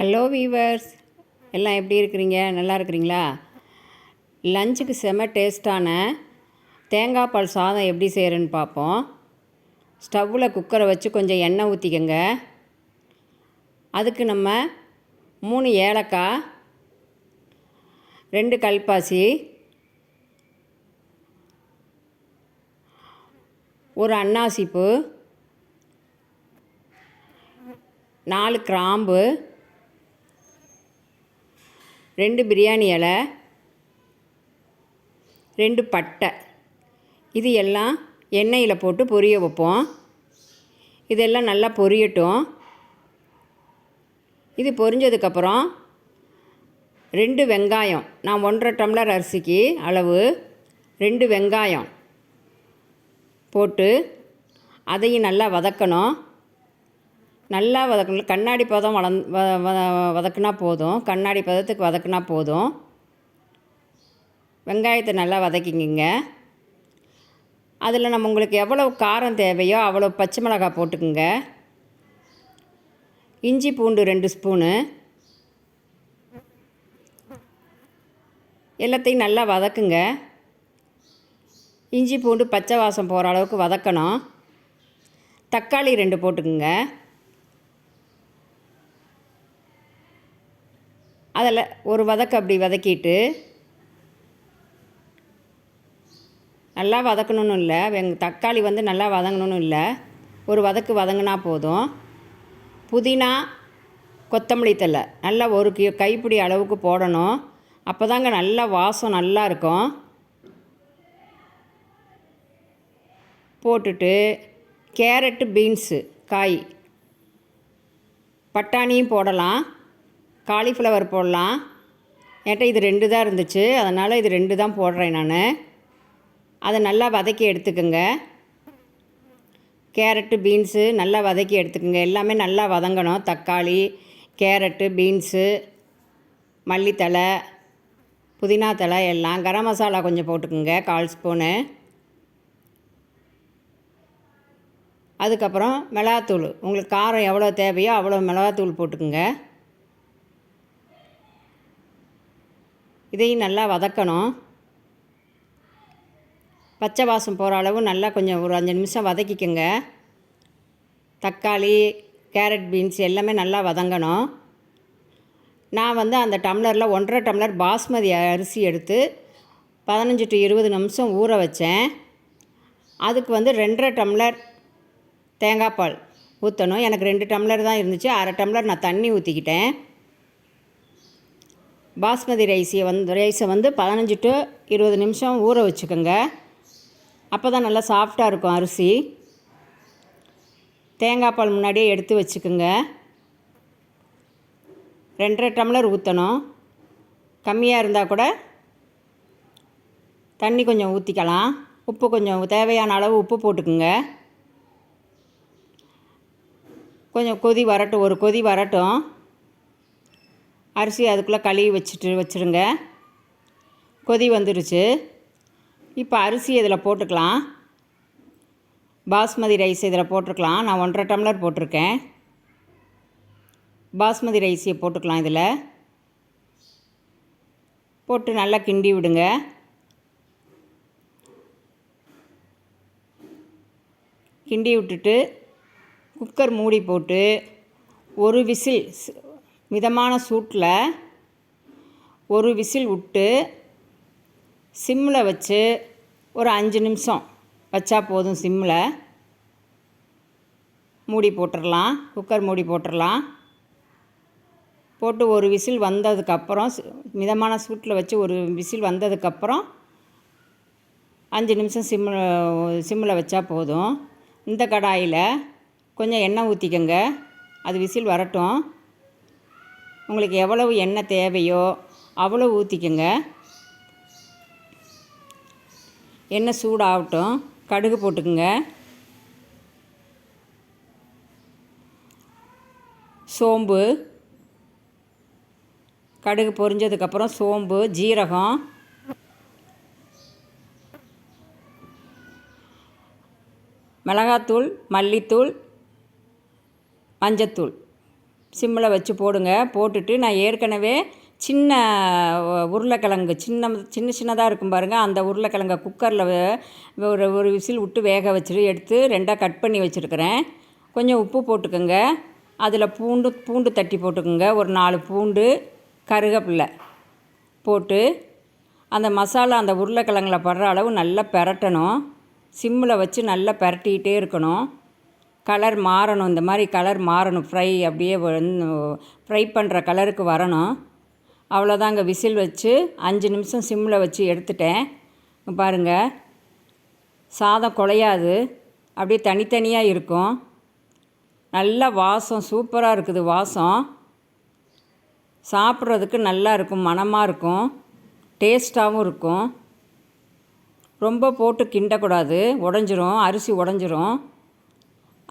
Hello viewers, எல்லாம் எப்படி இருக்கிறீங்க? நல்லா இருக்கிறீங்களா? லஞ்சுக்கு செம டேஸ்ட்டான தேங்காய் பால் சாதம் எப்படி செய்கிறேன்னு பார்ப்போம். ஸ்டவ்வில் குக்கரை வச்சு கொஞ்சம் எண்ணெய் ஊற்றிக்கங்க. அதுக்கு நம்ம 3 ஏலக்காய், 2 கல்பாசி, ஒரு அன்னாசிப்பூ, 4 கிராம்பு, 2 பிரியாணி இலை, 2 பட்டை, இது எல்லாம் எண்ணெயில் போட்டு பொரிய வைப்போம். இதெல்லாம் நல்லா பொரியட்டும். இது பொரிஞ்சதுக்கப்புறம் 2 வெங்காயம், நான் 1.5 டம்ளர் அரிசிக்கு அளவு 2 வெங்காயம் போட்டு அதையும் நல்லா வதக்கணும். நல்லா வதக்கணும், கண்ணாடி பதம் வதக்குனா போதும். கண்ணாடி பதத்துக்கு வதக்குனா போதும். வெங்காயத்தை நல்லா வதக்கிங்க. அதில் நம்ம உங்களுக்கு எவ்வளோ காரம் தேவையோ அவ்வளோ பச்சை மிளகாய் போட்டுக்குங்க. இஞ்சி பூண்டு 2 ஸ்பூனு, எல்லாத்தையும் நல்லா வதக்குங்க. இஞ்சி பூண்டு பச்சை வாசம் போகிற அளவுக்கு வதக்கணும். தக்காளி 2 போட்டுக்குங்க. அதில் ஒரு வதக்கு அப்படி வதக்கிட்டு, நல்லா வதக்கணும்னு இல்லை, தக்காளி நல்லா வதங்கணும்னு இல்லை, ஒரு வதக்கு வதங்கினா போதும். புதினா, கொத்தமல்லி தழை நல்லா ஒரு கைப்பிடி அளவுக்கு போடணும். அப்போ தாங்க நல்லா வாசம் நல்லா இருக்கும். போட்டுட்டு கேரட்டு, பீன்ஸு காய், பட்டாணியும் போடலாம், காலிஃப்ளவர் போடலாம். என்கிட்ட இது 2 தான் இருந்துச்சு, அதனால் இது 2 தான் போடுறேன் நான். அதை நல்லா வதக்கி எடுத்துக்கோங்க. கேரட்டு, பீன்ஸு நல்லா வதக்கி எடுத்துக்கோங்க. எல்லாமே நல்லா வதங்கணும். தக்காளி, கேரட்டு, பீன்ஸு, மல்லித்தழை, புதினா தழை எல்லாம். கரம் மசாலா கொஞ்சம் போட்டுக்கோங்க, 1/4 ஸ்பூனு. அதுக்கப்புறம் மிளகாத்தூள், உங்களுக்கு காரம் எவ்வளோ தேவையோ அவ்வளோ மிளகாத்தூள் போட்டுக்கோங்க. இதையும் நல்லா வதக்கணும். பச்சை வாசம் போகிற அளவு நல்லா கொஞ்சம் ஒரு 5 நிமிஷம் வதக்கிக்கோங்க. தக்காளி, கேரட், பீன்ஸ் எல்லாமே நல்லா வதங்கணும். நான் அந்த டம்ளரில் 1.5 டம்ளர் பாஸ்மதி அரிசி எடுத்து 15 to 20 நிமிஷம் ஊற வச்சேன். அதுக்கு 2.5 டம்ளர் தேங்காய் பால் ஊற்றணும். எனக்கு 2 டம்ளர் தான் இருந்துச்சு, 1/2 டம்ளர் நான் தண்ணி ஊற்றிக்கிட்டேன். பாஸ்மதி ரைஸை 15 to 20 நிமிஷம் ஊற வச்சுக்கோங்க. அப்போ தான் நல்லா சாஃப்டாக இருக்கும் அரிசி. தேங்காய் பால் முன்னாடியே எடுத்து வச்சுக்கோங்க. 2.5 டம்ளர் ஊற்றணும். கம்மியாக இருந்தால் கூட தண்ணி கொஞ்சம் ஊற்றிக்கலாம். உப்பு கொஞ்சம் தேவையான அளவு உப்பு போட்டுக்குங்க. கொஞ்சம் கொதி வரட்டும், ஒரு கொதி வரட்டும். அரிசி அதுக்குள்ளே கழுவி வச்சுருங்க. கொதி வந்துடுச்சு. இப்போ அரிசி இதில் போட்டுக்கலாம். பாஸ்மதி ரைஸ் இதில் போட்டுக்கலாம். நான் 1.5 டம்ளர் போட்டிருக்கேன். பாஸ்மதி ரைஸை போட்டுக்கலாம். இதில் போட்டு நல்லா கிண்டி விடுங்க. கிண்டி விட்டுட்டு குக்கர் மூடி போட்டு ஒரு விசில், மிதமான சூட்டில் ஒரு விசில் விட்டு சிம்மில் வச்சு ஒரு 5 நிமிஷம் வச்சா போதும். சிம்மில் மூடி போட்டுடலாம். குக்கர் மூடி போட்டுடலாம். போட்டு ஒரு விசில் வந்ததுக்கப்புறம், மிதமான சூட்டில் வச்சு ஒரு விசில் வந்ததுக்கப்புறம் 5 நிமிஷம் சிம்மில் வச்சா போதும். இந்த கடாயில் கொஞ்சம் எண்ணெய் ஊற்றிக்கங்க. அது விசில் வரட்டும். உங்களுக்கு எவ்வளவு எண்ணெய் தேவையோ அவ்வளோ ஊற்றிக்கங்க. எண்ணெய் சூடாகட்டும். கடுகு போட்டுக்குங்க. சோம்பு, கடுகு பொரிஞ்சதுக்கப்புறம் சோம்பு, ஜீரகம், மிளகாத்தூள், மல்லித்தூள், மஞ்சத்தூள் சிம்மில் வச்சு போடுங்க. போட்டுட்டு நான் ஏற்கனவே சின்ன உருளைக்கிழங்கு சின்னதாக இருக்கும் பாருங்கள், அந்த உருளைக்கிழங்கை குக்கரில் ஒரு விசில் விட்டு வேக வச்சுட்டு எடுத்து 2ஆக கட் பண்ணி வச்சுருக்கிறேன். கொஞ்சம் உப்பு போட்டுக்கோங்க. அதில் பூண்டு தட்டி போட்டுக்கோங்க. ஒரு 4 பூண்டு, கருவேப்பிலை போட்டு அந்த மசாலா அந்த உருளைக்கிழங்குல படுற அளவு நல்லா பெரட்டணும். சிம்மில் வச்சு நல்லா பெரட்டிக்கிட்டே இருக்கணும். கலர் மாறணும், இந்த மாதிரி கலர் மாறணும். அப்படியே ஃப்ரை பண்ணுற கலருக்கு வரணும். அவ்வளோதாங்க. விசில் வச்சு 5 நிமிஷம் சிம்மில் வச்சு எடுத்துட்டேன். பாருங்கள், சாதம் குழையாது, அப்படியே தனித்தனியாக இருக்கும். நல்ல வாசம், சூப்பராக இருக்குது வாசம். சாப்பிட்றதுக்கு நல்லா இருக்கும், மணமாக இருக்கும், டேஸ்ட்டாகவும் இருக்கும். ரொம்ப போட்டு கிண்டக்கூடாது, உடஞ்சிரும், அரிசி உடஞ்சிரும்.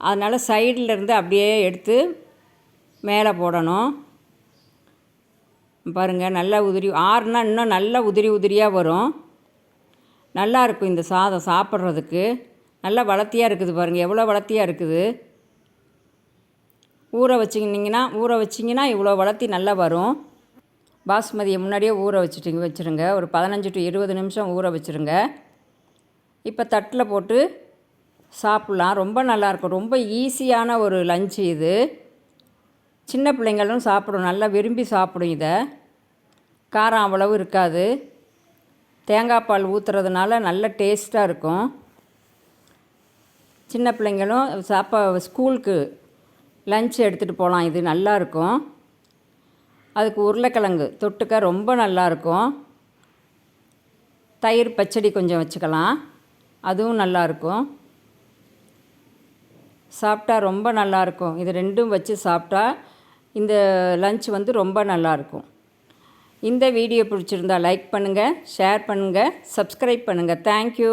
அதனால் சைடில் இருந்து அப்படியே எடுத்து மேலே போடணும். பாருங்கள், நல்லா ஆறுனா இன்னும் நல்லா உதிரியாக வரும். நல்லாயிருக்கும் இந்த சாதம் சாப்பிட்றதுக்கு. நல்லா வளர்த்தியாக இருக்குது பாருங்கள், எவ்வளோ வளர்த்தியாக இருக்குது. ஊற வச்சிங்கன்னா இவ்வளோ வளர்த்தி நல்லா வரும். பாஸ்மதியை முன்னாடியே ஊற வச்சுருங்க. ஒரு 15 to 20 நிமிஷம் ஊற வச்சுருங்க. இப்போ தட்டில் போட்டு சாப்பிட்லாம். ரொம்ப நல்லாயிருக்கும். ரொம்ப ஈஸியான ஒரு லஞ்சு இது. சின்ன பிள்ளைங்களும் சாப்பிடும், நல்லா விரும்பி சாப்பிடும். இதை காரம் அவ்வளவு இருக்காது. தேங்காய் பால் ஊற்றுறதுனால நல்ல டேஸ்ட்டாக இருக்கும். சின்ன பிள்ளைங்களும் ஸ்கூலுக்கு லஞ்ச் எடுத்துகிட்டு போகலாம். இது நல்லாயிருக்கும். அதுக்கு உருளைக்கிழங்கு தொட்டுக்க ரொம்ப நல்லாயிருக்கும். தயிர் பச்சடி கொஞ்சம் வச்சுக்கலாம், அதுவும் நல்லாயிருக்கும். சாப்பிட்டா ரொம்ப நல்லாயிருக்கும். இது 2ம் வச்சு சாப்பிட்டா இந்த லஞ்ச் ரொம்ப நல்லாயிருக்கும். இந்த வீடியோ பிடிச்சிருந்தா லைக் பண்ணுங்கள், ஷேர் பண்ணுங்கள், சப்ஸ்கிரைப் பண்ணுங்கள். தேங்க்யூ.